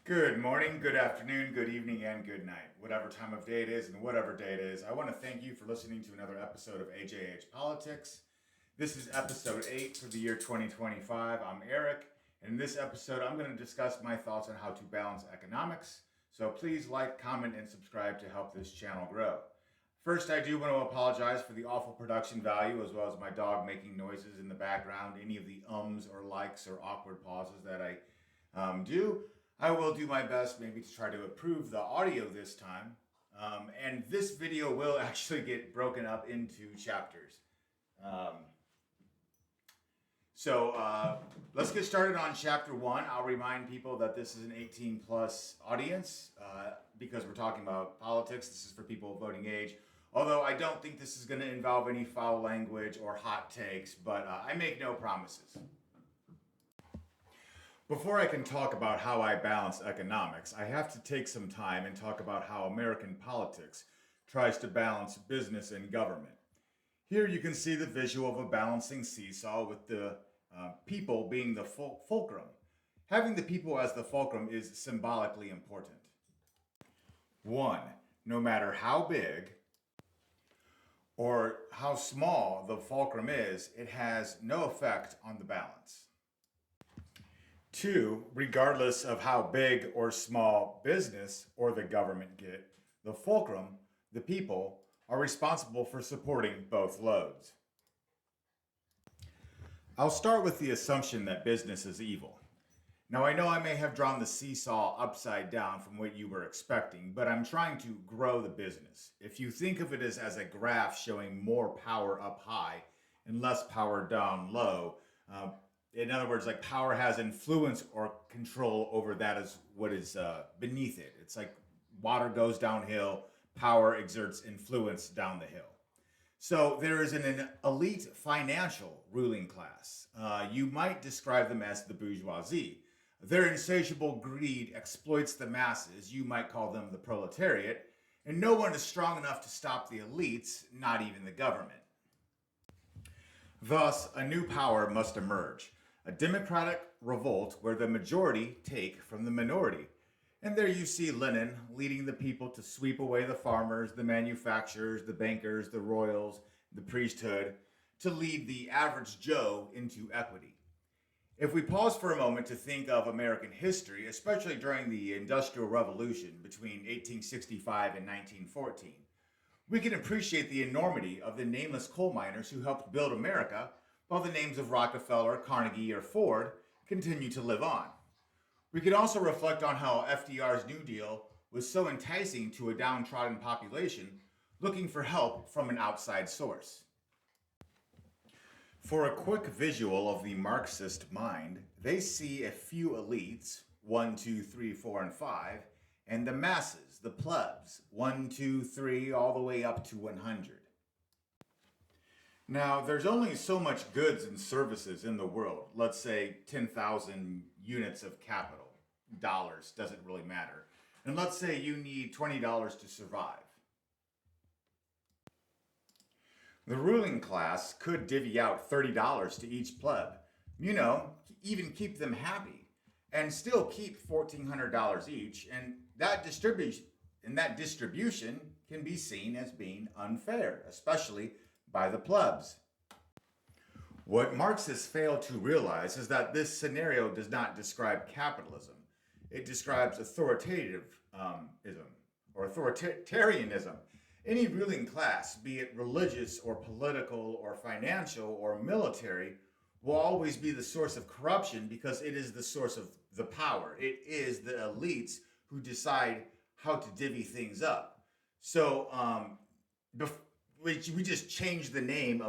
Good morning, good afternoon, good evening, and good night. Whatever time of day it is and whatever day it is, I want to thank you for listening to another episode of AJH Politics. This is episode 8 for the year 2025. I'm Eric, and in this episode, I'm going to discuss my thoughts on how to balance economics. So please like, comment, and subscribe to help this channel grow. First, I do want to apologize for the awful production value as well as my dog making noises in the background, any of the ums or likes or awkward pauses that I do. I will do my best maybe to try to improve the audio this time. And this video will actually get broken up into chapters. Um, so let's get started on chapter 1. I'll remind people that this is an 18 plus audience because we're talking about politics. This is for people of voting age. Although I don't think this is going to involve any foul language or hot takes, but I make no promises. Before I can talk about how I balance economics, I have to take some time and talk about how American politics tries to balance business and government. Here you can see the visual of a balancing seesaw with the people being the fulcrum. Having the people as the fulcrum is symbolically important. One, no matter how big or how small the fulcrum is, it has no effect on the balance. Two, regardless of how big or small business or the government get, the fulcrum, the people, are responsible for supporting both loads. I'll start with the assumption that business is evil. Now, I know I may have drawn the seesaw upside down from what you were expecting, but I'm trying to grow the business. If you think of it as a graph showing more power up high and less power down low, in other words, like power has influence or control over that is what is beneath it. It's like water goes downhill, power exerts influence down the hill. So there is an elite financial ruling class. You might describe them as the bourgeoisie. Their insatiable greed exploits the masses. You might call them the proletariat. And no one is strong enough to stop the elites, not even the government. Thus, a new power must emerge. A democratic revolt where the majority take from the minority. And there you see Lenin leading the people to sweep away the farmers, the manufacturers, the bankers, the royals, the priesthood, to lead the average Joe into equity. If we pause for a moment to think of American history, especially during the Industrial Revolution between 1865 and 1914, we can appreciate the enormity of the nameless coal miners who helped build America, while the names of Rockefeller, Carnegie, or Ford continue to live on. We can also reflect on how FDR's New Deal was so enticing to a downtrodden population looking for help from an outside source. For a quick visual of the Marxist mind, they see a few elites, 1, 2, 3, 4, and 5, and the masses, the plebs, 1, 2, 3, all the way up to 100. Now, there's only so much goods and services in the world. Let's say 10,000 units of capital. Dollars, doesn't really matter. And let's say you need $20 to survive. The ruling class could divvy out $30 to each pleb. You know, even keep them happy. And still keep $1,400 each. And that distribution can be seen as being unfair, especially by the plebs. What Marxists fail to realize is that this scenario does not describe capitalism. It describes authoritarianism or authoritarianism. Any ruling class, be it religious or political or financial or military, will always be the source of corruption because it is the source of the power. It is the elites who decide how to divvy things up. So, we just changed the name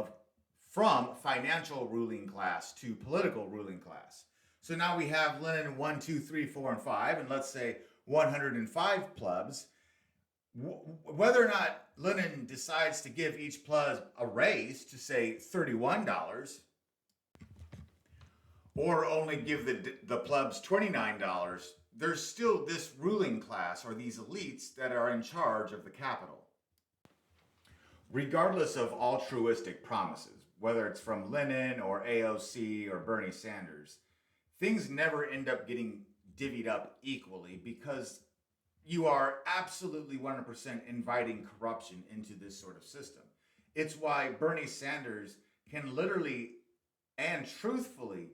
from financial ruling class to political ruling class. So now we have Lenin 1, 2, 3, 4, and 5, and let's say 105 plebs. Whether or not Lenin decides to give each pleb a raise to say $31, or only give the plebs $29, there's still this ruling class or these elites that are in charge of the capital. Regardless of altruistic promises, whether it's from Lenin or AOC or Bernie Sanders, things never end up getting divvied up equally, because you are absolutely 100% inviting corruption into this sort of system. It's why Bernie Sanders can literally and truthfully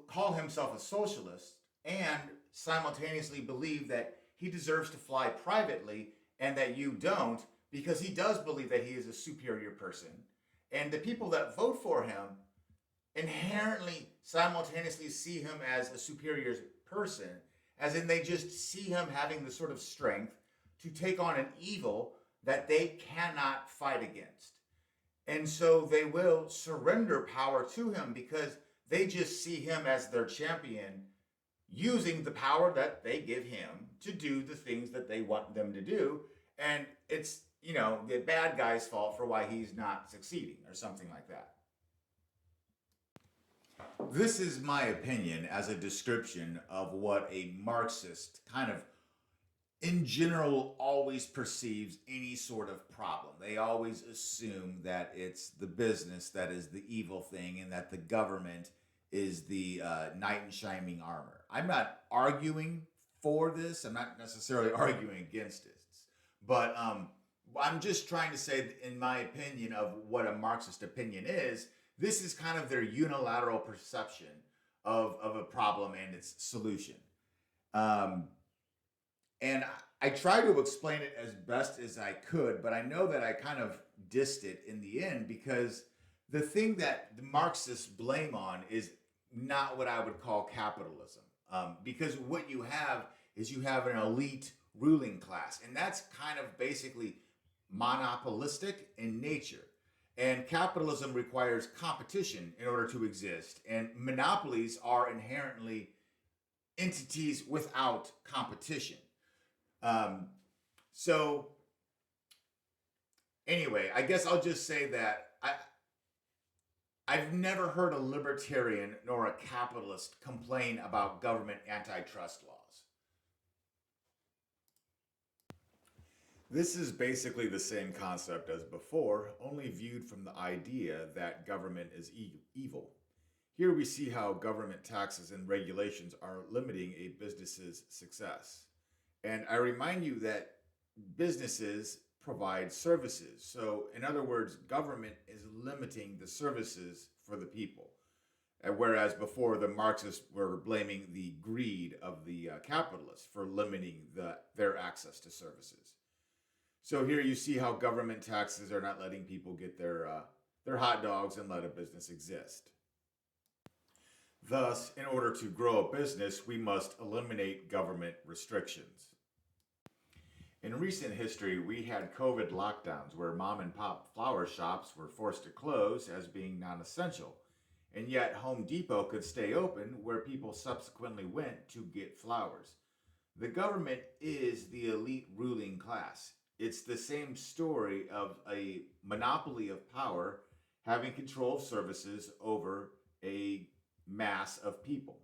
call himself a socialist and simultaneously believe that he deserves to fly privately and that you don't, because he does believe that he is a superior person. And the people that vote for him inherently simultaneously see him as a superior person, as in they just see him having the sort of strength to take on an evil that they cannot fight against. And so they will surrender power to him because they just see him as their champion, using the power that they give him to do the things that they want them to do. And it's, the bad guy's fault for why he's not succeeding or something like that. This is my opinion as a description of what a Marxist kind of in general always perceives any sort of problem. They always assume that it's the business that is the evil thing and that the government is the knight in shining armor. I'm not arguing for this. I'm not necessarily arguing against it. But I'm just trying to say, in my opinion, of what a Marxist opinion is, this is kind of their unilateral perception of a problem and its solution. And I try to explain it as best as I could, but I know that I kind of dissed it in the end, because the thing that the Marxists blame on is not what I would call capitalism. Because what you have is you have an elite ruling class, and that's kind of basically monopolistic in nature. And capitalism requires competition in order to exist, and monopolies are inherently entities without competition. So anyway, I guess I'll just say that I've never heard a libertarian nor a capitalist complain about government antitrust laws. This is basically the same concept as before, only viewed from the idea that government is evil. Here we see how government taxes and regulations are limiting a business's success. And I remind you that businesses provide services. So, in other words, government is limiting the services for the people. Whereas before, the Marxists were blaming the greed of the capitalists for limiting their access to services. So here you see how government taxes are not letting people get their hot dogs and let a business exist. Thus, in order to grow a business, we must eliminate government restrictions. In recent history, we had COVID lockdowns where mom and pop flower shops were forced to close as being non-essential, and yet Home Depot could stay open where people subsequently went to get flowers. The government is the elite ruling class. It's the same story of a monopoly of power having control of services over a mass of people.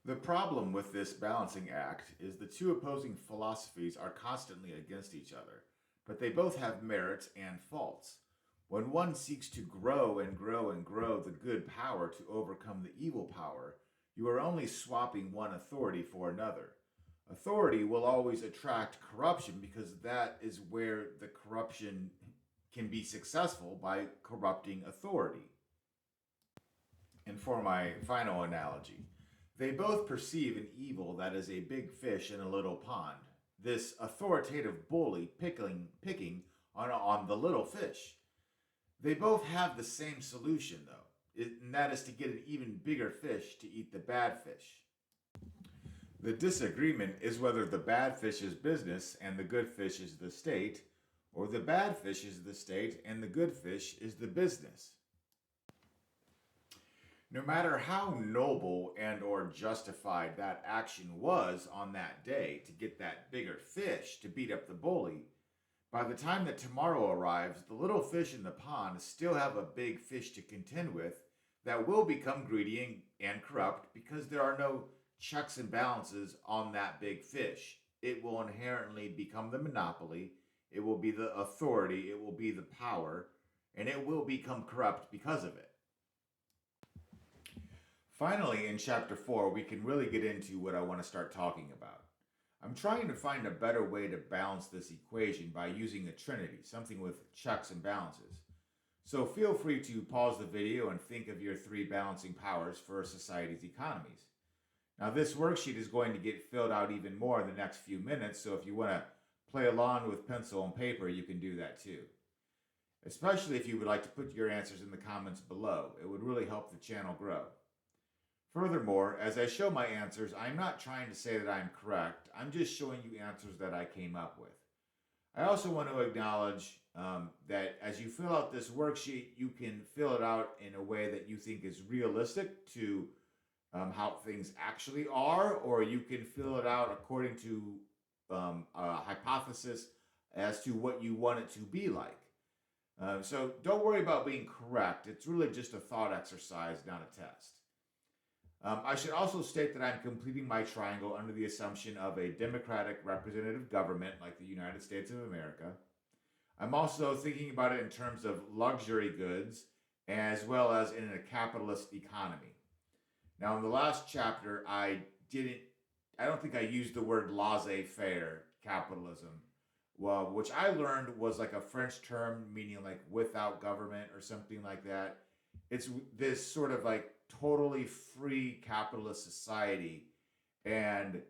The problem with this balancing act is the two opposing philosophies are constantly against each other, but they both have merits and faults. When one seeks to grow and grow and grow the good power to overcome the evil power, you are only swapping one authority for another. Authority will always attract corruption because that is where the corruption can be successful, by corrupting authority. And for my final analogy, they both perceive an evil that is a big fish in a little pond. This authoritative bully picking on the little fish. They both have the same solution, though, and that is to get an even bigger fish to eat the bad fish. The disagreement is whether the bad fish is business and the good fish is the state, or the bad fish is the state and the good fish is the business. No matter how noble and or justified that action was on that day to get that bigger fish to beat up the bully, by the time that tomorrow arrives, the little fish in the pond still have a big fish to contend with that will become greedy and corrupt because there are no checks and balances on that big fish. It will inherently become the monopoly, it will be the authority, it will be the power, and it will become corrupt because of it. Finally, in chapter 4, we can really get into what I want to start talking about. I'm trying to find a better way to balance this equation by using a trinity, something with checks and balances. So feel free to pause the video and think of your three balancing powers for a society's economies. Now, this worksheet is going to get filled out even more in the next few minutes, so if you want to play along with pencil and paper, you can do that too. Especially if you would like to put your answers in the comments below. It would really help the channel grow. Furthermore, as I show my answers, I'm not trying to say that I'm correct. I'm just showing you answers that I came up with. I also want to acknowledge that as you fill out this worksheet, you can fill it out in a way that you think is realistic to how things actually are, or you can fill it out according to a hypothesis as to what you want it to be like. So don't worry about being correct. It's really just a thought exercise, not a test. I should also state that I'm completing my triangle under the assumption of a democratic representative government like the United States of America. I'm also thinking about it in terms of luxury goods as well as in a capitalist economy. Now, in the last chapter, I don't think I used the word laissez-faire capitalism, well, which I learned was like a French term meaning like without government or something like that. It's this sort of like totally free capitalist society, and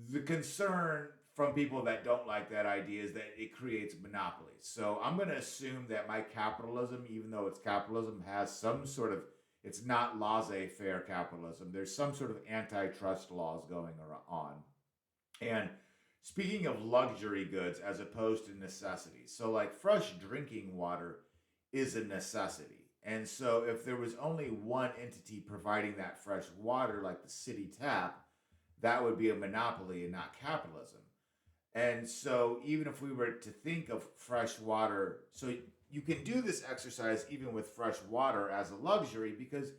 the concern from people that don't like that idea is that it creates monopolies. So I'm going to assume that my capitalism, even though it's capitalism, has some sort of, it's not laissez-faire capitalism. There's some sort of antitrust laws going on. And speaking of luxury goods as opposed to necessities, so like fresh drinking water is a necessity. And so if there was only one entity providing that fresh water, like the city tap, that would be a monopoly and not capitalism. And so even if we were to think of fresh water, so you can do this exercise even with fresh water as a luxury, because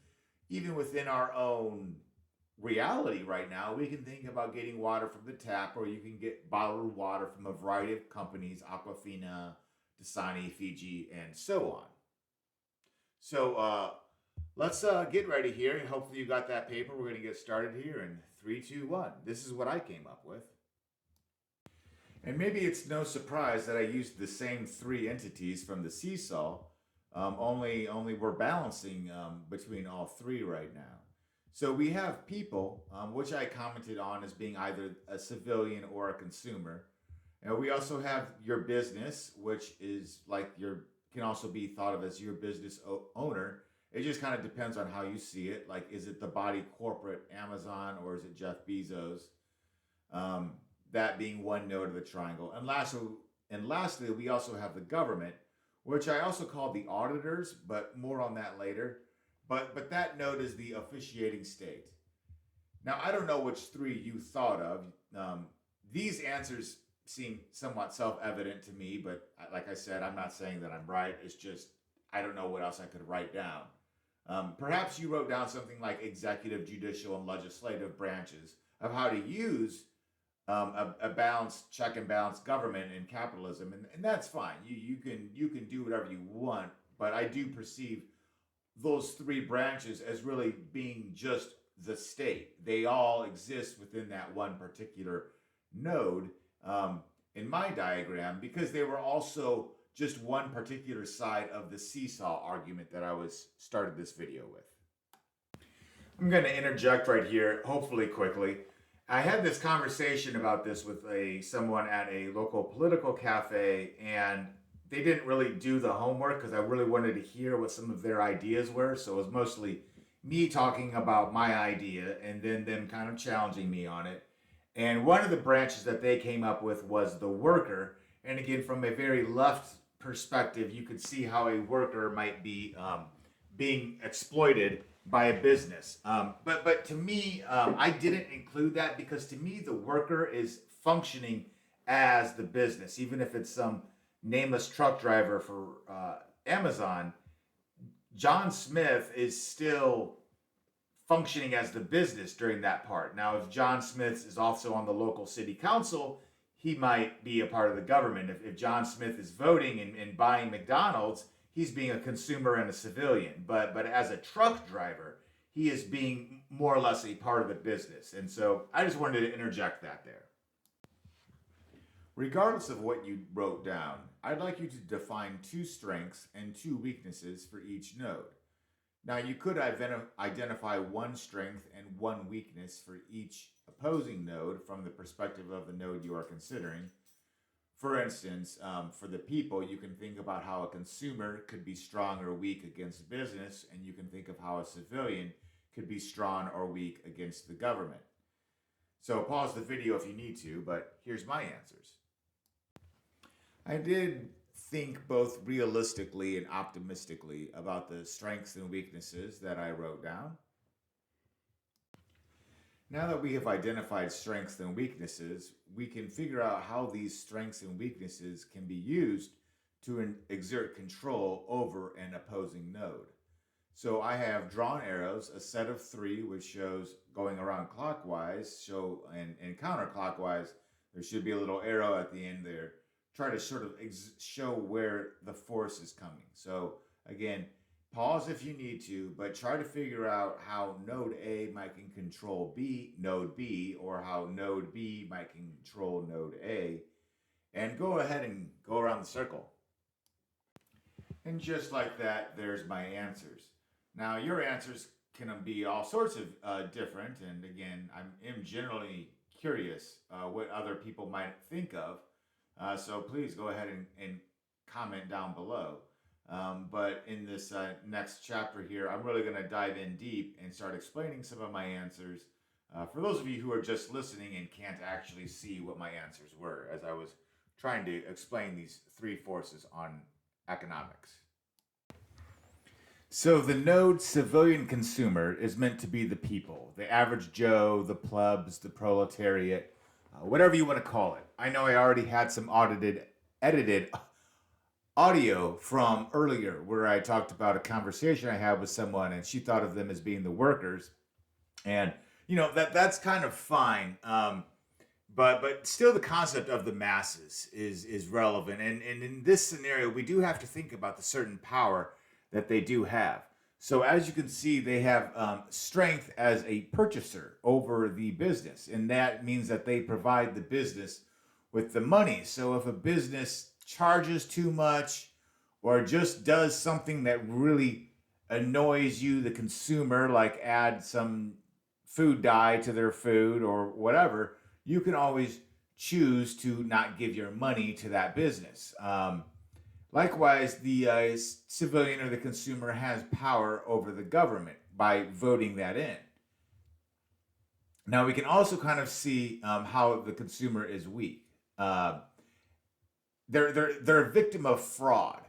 even within our own reality right now, we can think about getting water from the tap, or you can get bottled water from a variety of companies, Aquafina, Dasani, Fiji, and so on. So let's get ready here, and hopefully you got that paper. We're going to get started here in 3, 2, 1. This is what I came up with. And maybe it's no surprise that I used the same three entities from the seesaw, only we're balancing between all three right now. So we have people, which I commented on as being either a civilian or a consumer. And we also have your business, which is like can also be thought of as your business owner. It just kind of depends on how you see it. Like, is it the body corporate Amazon, or is it Jeff Bezos? That being one node of the triangle. And lastly, we also have the government, which I also call the auditors, but more on that later. But that node is the officiating state. Now, I don't know which three you thought of. These answers seem somewhat self-evident to me, but like I said, I'm not saying that I'm right. It's just, I don't know what else I could write down. Perhaps you wrote down something like executive, judicial, and legislative branches of how to use a balanced, check and balance government in capitalism, and that's fine. You can do whatever you want, but I do perceive those three branches as really being just the state. They all exist within that one particular node in my diagram, because they were also just one particular side of the seesaw argument that I started this video with. I'm going to interject right here, hopefully quickly. I had this conversation about this with someone at a local political cafe, and they didn't really do the homework because I really wanted to hear what some of their ideas were. So it was mostly me talking about my idea and then them kind of challenging me on it. And one of the branches that they came up with was the worker. And again, from a very left perspective, you could see how a worker might be being exploited by a business. But to me, I didn't include that because to me, the worker is functioning as the business. Even if it's some nameless truck driver for Amazon, John Smith is still functioning as the business during that part. Now, if John Smith is also on the local city council, he might be a part of the government. If John Smith is voting and buying McDonald's, he's being a consumer and a civilian. But as a truck driver, he is being more or less a part of the business. And so I just wanted to interject that there. Regardless of what you wrote down, I'd like you to define two strengths and two weaknesses for each node. Now, you could identify one strength and one weakness for each opposing node from the perspective of the node you are considering. For instance, for the people, you can think about how a consumer could be strong or weak against business, and you can think of how a civilian could be strong or weak against the government. So pause the video if you need to, but here's my answers. I did think both realistically and optimistically about the strengths and weaknesses that I wrote down. Now that we have identified strengths and weaknesses, we can figure out how these strengths and weaknesses can be used to exert control over an opposing node. So I have drawn arrows, a set of 3, which shows going around clockwise, and counterclockwise, there should be a little arrow at the end there. Try to sort of show where the force is coming. So again, pause if you need to, but try to figure out how node A might can control node B, or how node B might control node A, and go ahead and go around the circle. And just like that, there's my answers. Now, your answers can be all sorts of different, and again, I am generally curious what other people might think of. So please go ahead and comment down below. But in this next chapter here, I'm really going to dive in deep and start explaining some of my answers. For those of you who are just listening and can't actually see what my answers were, as I was trying to explain these 3 forces on economics. So the node civilian consumer is meant to be the people, the average Joe, the plebs, the proletariat, whatever you want to call it. I know I already had some edited audio from earlier where I talked about a conversation I had with someone, and she thought of them as being the workers. And, that's kind of fine. But still the concept of the masses is relevant. And in this scenario, we do have to think about the certain power that they do have. So as you can see, they have strength as a purchaser over the business. And that means that they provide the business with the money. So if a business charges too much or just does something that really annoys you, the consumer, like add some food dye to their food or whatever, you can always choose to not give your money to that business. Likewise, the civilian or the consumer has power over the government by voting that in. Now, we can also kind of see how the consumer is weak. They're a victim of fraud.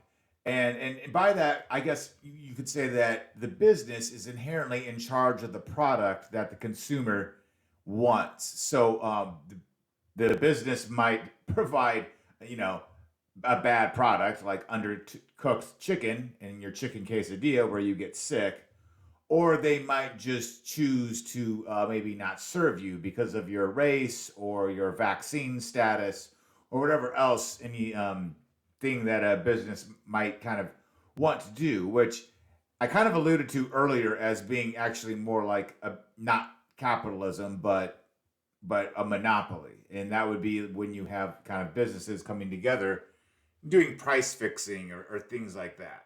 And by that, I guess you could say that the business is inherently in charge of the product that the consumer wants. So the business might provide, a bad product like undercooked chicken in your chicken quesadilla where you get sick, or they might just choose to maybe not serve you because of your race or your vaccine status or whatever else, any thing that a business might kind of want to do, which I kind of alluded to earlier as being actually more like not capitalism, but a monopoly. And that would be when you have kind of businesses coming together doing price fixing or things like that.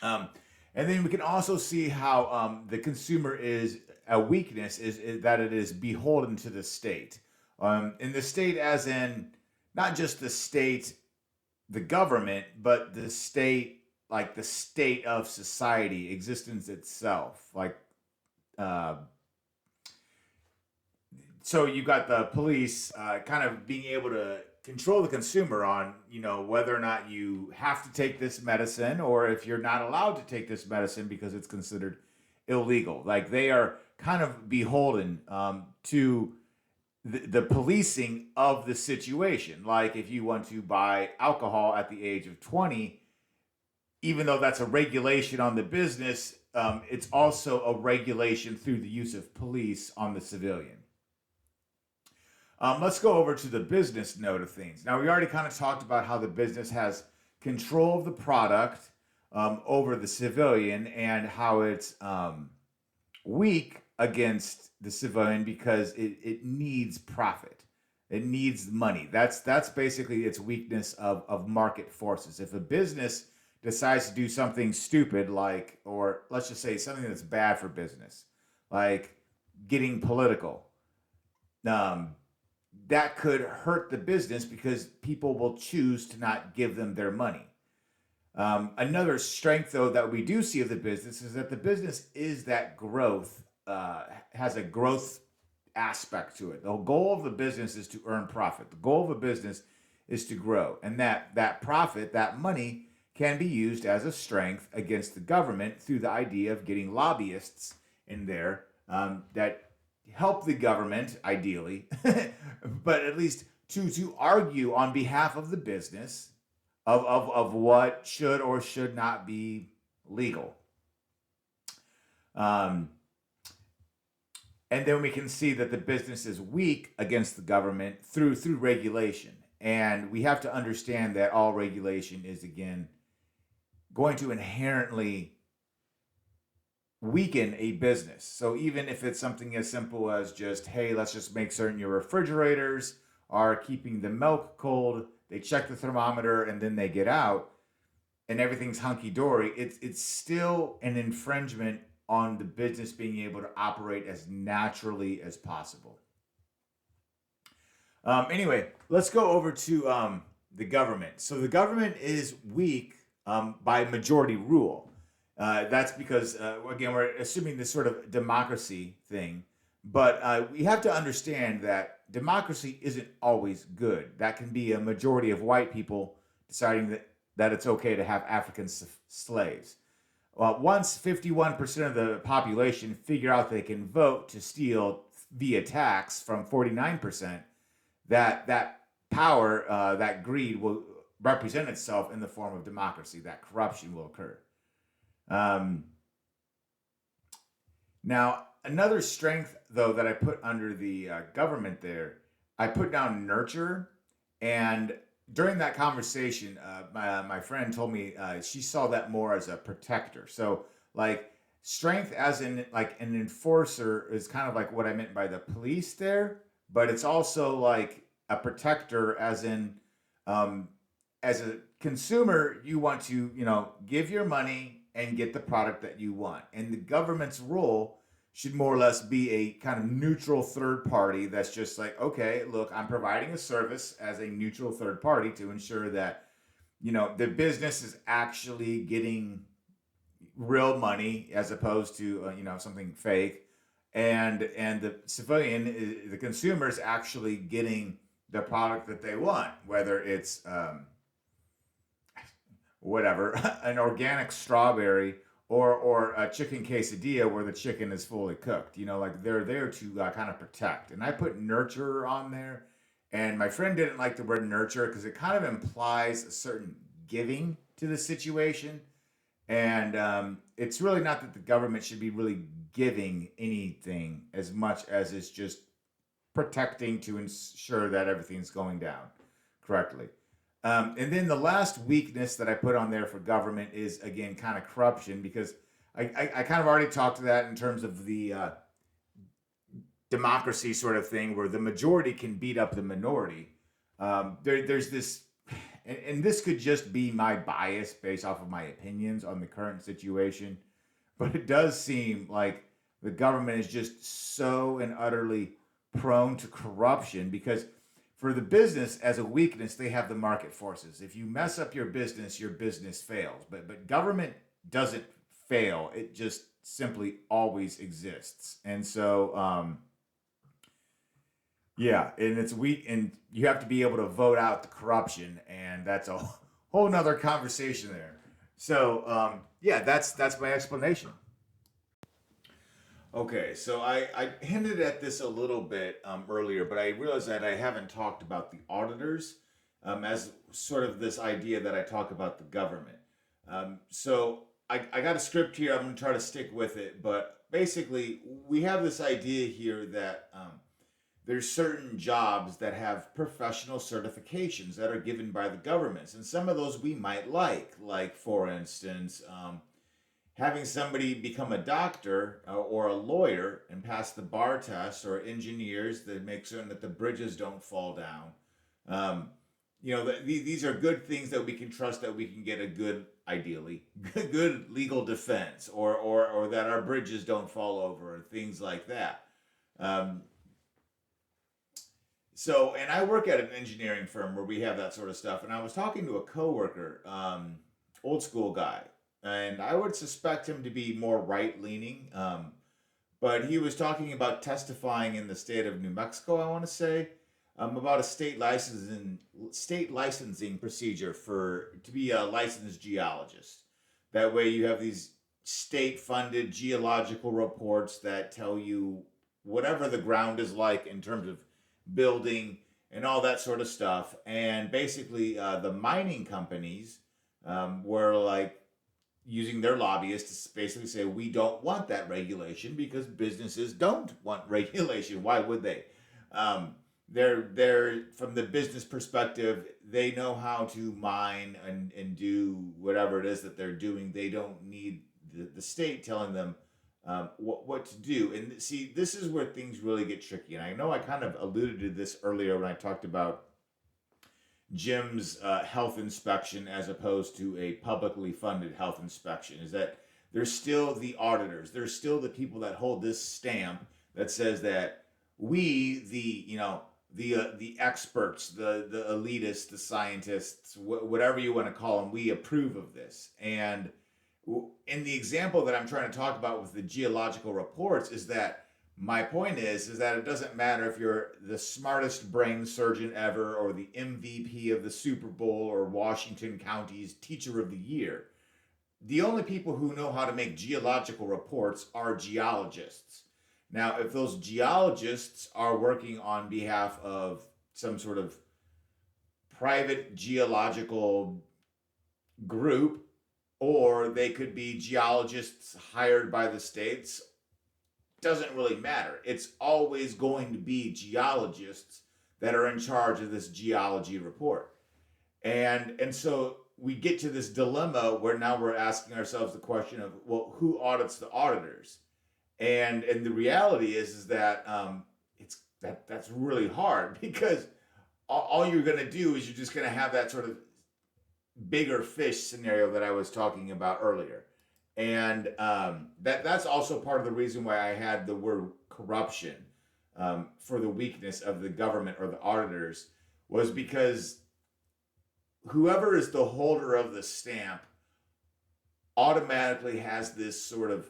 And then we can also see how the consumer is a weakness is that it is beholden to the state. In the state as in not just the state, the government, but the state, like the state of society, existence itself. Like, so you got the police kind of being able to control the consumer on, whether or not you have to take this medicine or if you're not allowed to take this medicine because it's considered illegal. Like they are kind of beholden to the policing of the situation. Like if you want to buy alcohol at the age of 20, even though that's a regulation on the business, it's also a regulation through the use of police on the civilian. Let's go over to the business note of things. Now, we already kind of talked about how the business has control of the product over the civilian and how it's weak against the civilian because it needs profit. It needs money. That's basically its weakness of market forces. If a business decides to do something stupid, like, or let's just say something that's bad for business, like getting political, um, that could hurt the business because people will choose to not give them their money. Another strength, though, that we do see of the business is that the business is that growth, has a growth aspect to it. The goal of the business is to earn profit. The goal of a business is to grow, and that profit, that money, can be used as a strength against the government through the idea of getting lobbyists in there, that help the government, ideally, but at least to argue on behalf of the business of what should or should not be legal. Um, and then we can see that the business is weak against the government through regulation. And we have to understand that all regulation is, again, going to inherently weaken a business. So even if it's something as simple as just, hey, let's just make certain your refrigerators are keeping the milk cold, they check the thermometer, and then they get out, and everything's hunky dory, it's still an infringement on the business being able to operate as naturally as possible. Anyway, let's go over to the government. So the government is weak by majority rule. That's because, again, we're assuming this sort of democracy thing. But we have to understand that democracy isn't always good. That can be a majority of white people deciding that it's okay to have African slaves. Once 51% of the population figure out they can vote to steal via tax from 49%, that power, that greed will represent itself in the form of democracy. That corruption will occur. Now, another strength, though, that I put under the government there, I put down nurture. And during that conversation, my friend told me she saw that more as a protector. So, like, strength as in, like, an enforcer is kind of like what I meant by the police there, but it's also like a protector, as in, as a consumer, you want to, give your money and get the product that you want. And the government's role should more or less be a kind of neutral third party that's just like, okay, look, I'm providing a service as a neutral third party to ensure that, the business is actually getting real money as opposed to, something fake. And the civilian, the consumer, is actually getting the product that they want, whether it's whatever, an organic strawberry or a chicken quesadilla where the chicken is fully cooked. Like, they're there to kind of protect. And I put nurture on there, and my friend didn't like the word nurture because it kind of implies a certain giving to the situation. And it's really not that the government should be really giving anything as much as it's just protecting to ensure that everything's going down correctly. And then the last weakness that I put on there for government is, again, kind of corruption, because I kind of already talked to that in terms of the democracy sort of thing where the majority can beat up the minority. There's this, and this could just be my bias based off of my opinions on the current situation, but it does seem like the government is just so and utterly prone to corruption because for the business as a weakness, they have the market forces. If you mess up your business fails. But government doesn't fail. It just simply always exists. And so, yeah, and it's weak, and you have to be able to vote out the corruption, and that's a whole nother conversation there. So, yeah, that's my explanation. Okay, so I hinted at this a little bit earlier, but I realized that I haven't talked about the auditors as sort of this idea that I talk about the government. So I got a script here. I'm going to try to stick with it, but basically, we have this idea here that there's certain jobs that have professional certifications that are given by the governments, and some of those we might like for instance, having somebody become a doctor or a lawyer and pass the bar test, or engineers that make certain that the bridges don't fall down. Um, these are good things that we can trust that we can get a good, ideally, good legal defense, or that our bridges don't fall over, and things like that. Um, and I work at an engineering firm where we have that sort of stuff. And I was talking to a coworker, old school guy, and I would suspect him to be more right leaning. But he was talking about testifying in the state of New Mexico, I want to say, about a state licensing procedure for to be a licensed geologist. That way, you have these state-funded geological reports that tell you whatever the ground is like in terms of building and all that sort of stuff. And basically, the mining companies were like using their lobbyists to basically say, we don't want that regulation because businesses don't want regulation. Why would they? They're from the business perspective, they know how to mine and do whatever it is that they're doing. They don't need the state telling them what to do. And see, this is where things really get tricky. And I know I kind of alluded to this earlier when I talked about Jim's health inspection as opposed to a publicly funded health inspection, is that there's still the auditors. There's still the people that hold this stamp that says that we, the experts, the elitists, the scientists, whatever you want to call them, we approve of this. And in the example that I'm trying to talk about with the geological reports, is that my point is that it doesn't matter if you're the smartest brain surgeon ever, or the MVP of the Super Bowl, or Washington County's Teacher of the Year. The only people who know how to make geological reports are geologists. Now, if those geologists are working on behalf of some sort of private geological group, or they could be geologists hired by the states, doesn't really matter. It's always going to be geologists that are in charge of this geology report. And so we get to this dilemma where now we're asking ourselves the question of, well, who audits the auditors? And the reality is that that's really hard, because all you're going to do is you're just going to have that sort of bigger fish scenario that I was talking about earlier. And that's also part of the reason why I had the word corruption for the weakness of the government or the auditors, was because whoever is the holder of the stamp automatically has this sort of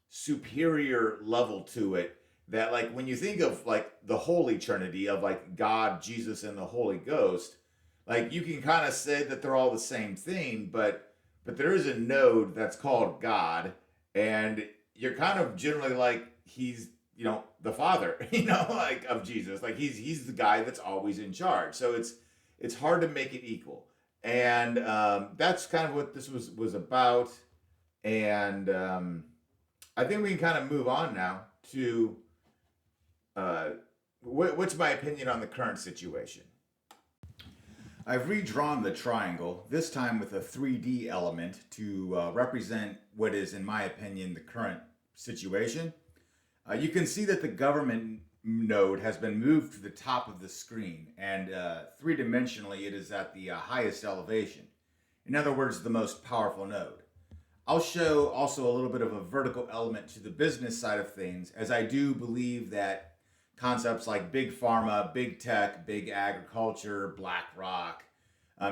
superior level to it, that, like, when you think of like the Holy Trinity of like God, Jesus, and the Holy Ghost, like you can kind of say that they're all the same thing, but there is a node that's called God, and you're kind of generally like, he's, the Father, like, of Jesus. Like he's the guy that's always in charge. So it's hard to make it equal. And that's kind of what this was about. And I think we can kind of move on now to what's my opinion on the current situation. I've redrawn the triangle, this time with a 3D element to represent what is, in my opinion, the current situation. You can see that the government node has been moved to the top of the screen, and three-dimensionally it is at the highest elevation. In other words, the most powerful node. I'll show also a little bit of a vertical element to the business side of things, as I do believe that concepts like big pharma, big tech, big agriculture, BlackRock,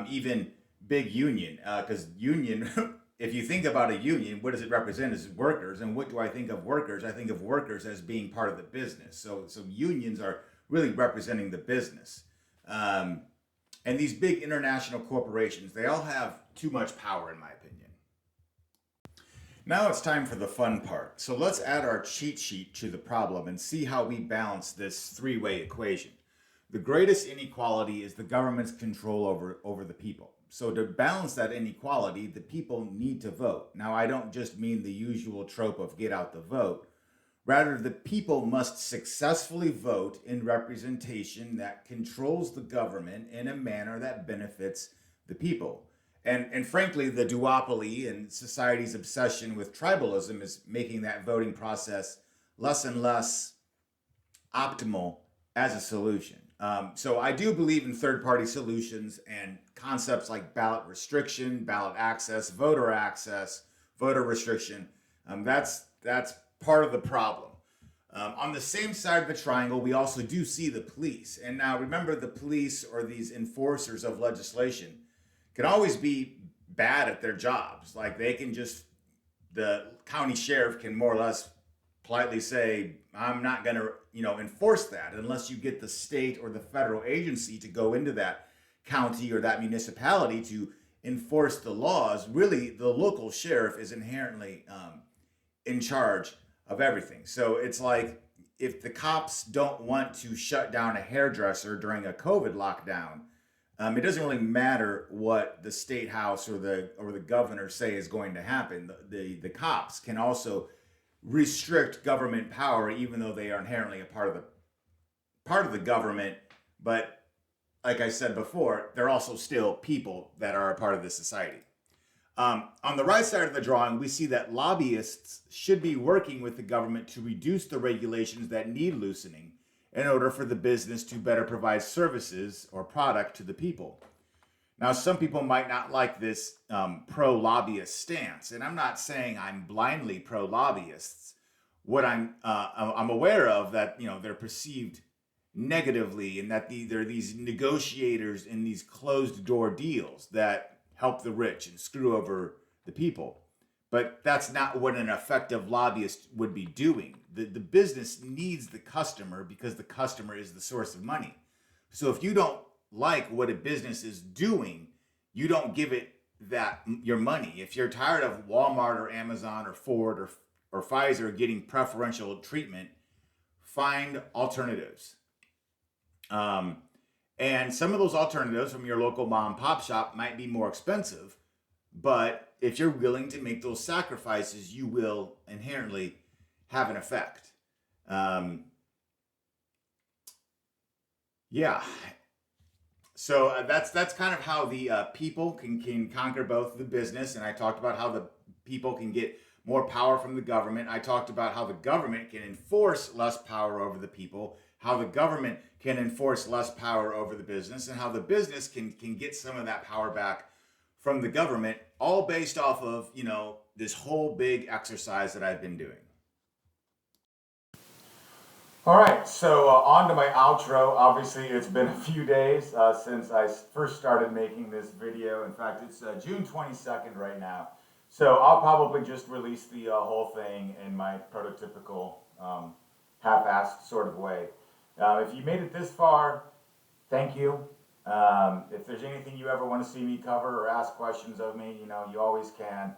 even big union, because union, if you think about a union, what does it represent? Is workers. And what do I think of workers? I think of workers as being part of the business. So unions are really representing the business. And these big international corporations, they all have too much power, in my opinion. Now it's time for the fun part. So let's add our cheat sheet to the problem and see how we balance this three-way equation. The greatest inequality is the government's control over the people. So to balance that inequality, the people need to vote. Now, I don't just mean the usual trope of get out the vote. Rather, the people must successfully vote in representation that controls the government in a manner that benefits the people. And frankly, the duopoly and society's obsession with tribalism is making that voting process less and less optimal as a solution. So I do believe in third party solutions and concepts like ballot restriction, ballot access, voter restriction. That's part of the problem. On the same side of the triangle, we also do see the police. And now remember, the police or these enforcers of legislation can always be bad at their jobs. Like they can just, the county sheriff can more or less politely say, I'm not going to, enforce that unless you get the state or the federal agency to go into that county or that municipality to enforce the laws. Really, the local sheriff is inherently in charge of everything. So it's like if the cops don't want to shut down a hairdresser during a COVID lockdown, it doesn't really matter what the state house or the governor say is going to happen. The cops can also restrict government power, even though they are inherently a part of the government. But like I said before, they're also still people that are a part of the society. On the right side of the drawing, we see that lobbyists should be working with the government to reduce the regulations that need loosening in order for the business to better provide services or product to the people. Now, some people might not like this pro-lobbyist stance, and I'm not saying I'm blindly pro-lobbyists. What I'm aware of that they're perceived negatively, and that there are these negotiators in these closed-door deals that help the rich and screw over the people. But that's not what an effective lobbyist would be doing. The business needs the customer because the customer is the source of money. So if you don't like what a business is doing, you don't give it your money. If you're tired of Walmart or Amazon or Ford or Pfizer getting preferential treatment, find alternatives. And some of those alternatives from your local mom and pop shop might be more expensive, but if you're willing to make those sacrifices, you will inherently have an effect. Yeah. So that's kind of how the people can conquer both the business, and I talked about how the people can get more power from the government. I talked about how the government can enforce less power over the people, how the government can enforce less power over the business, and how the business can get some of that power back from the government, all based off of this whole big exercise that I've been doing. All right, so on to my outro. Obviously, it's been a few days since I first started making this video. In fact, it's June 22nd right now. So I'll probably just release the whole thing in my prototypical half-assed sort of way. If you made it this far, thank you. If there's anything you ever want to see me cover or ask questions of me, you always can.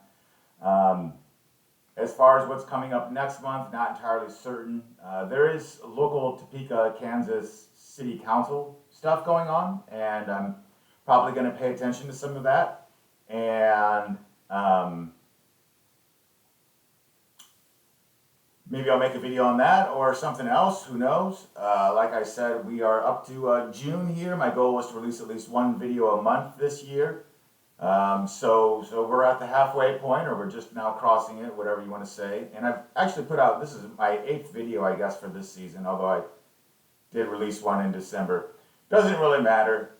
As far as what's coming up next month, not entirely certain. There is local Topeka, Kansas City Council stuff going on, and I'm probably going to pay attention to some of that. And maybe I'll make a video on that or something else, who knows. Like I said, we are up to June here. My goal was to release at least one video a month this year. So we're at the halfway point, or we're just now crossing it, whatever you want to say. And I've actually put out, this is my 8th video, I guess, for this season, although I did release one in December. Doesn't really matter.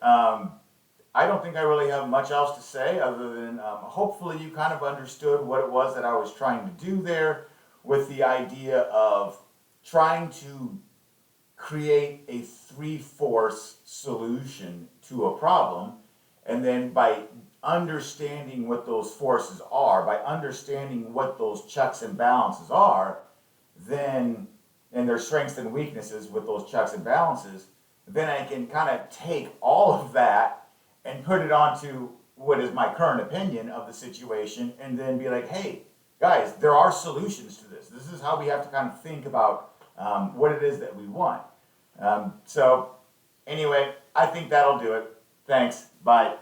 I don't think I really have much else to say other than hopefully you kind of understood what it was that I was trying to do there, with the idea of trying to create a three-force solution to a problem, and then by understanding what those forces are, by understanding what those checks and balances are, then, and their strengths and weaknesses with those checks and balances, then I can kind of take all of that and put it onto what is my current opinion of the situation, and then be like, hey, guys, there are solutions to this. This is how we have to kind of think about what it is that we want. So anyway, I think that'll do it. Thanks. Bye.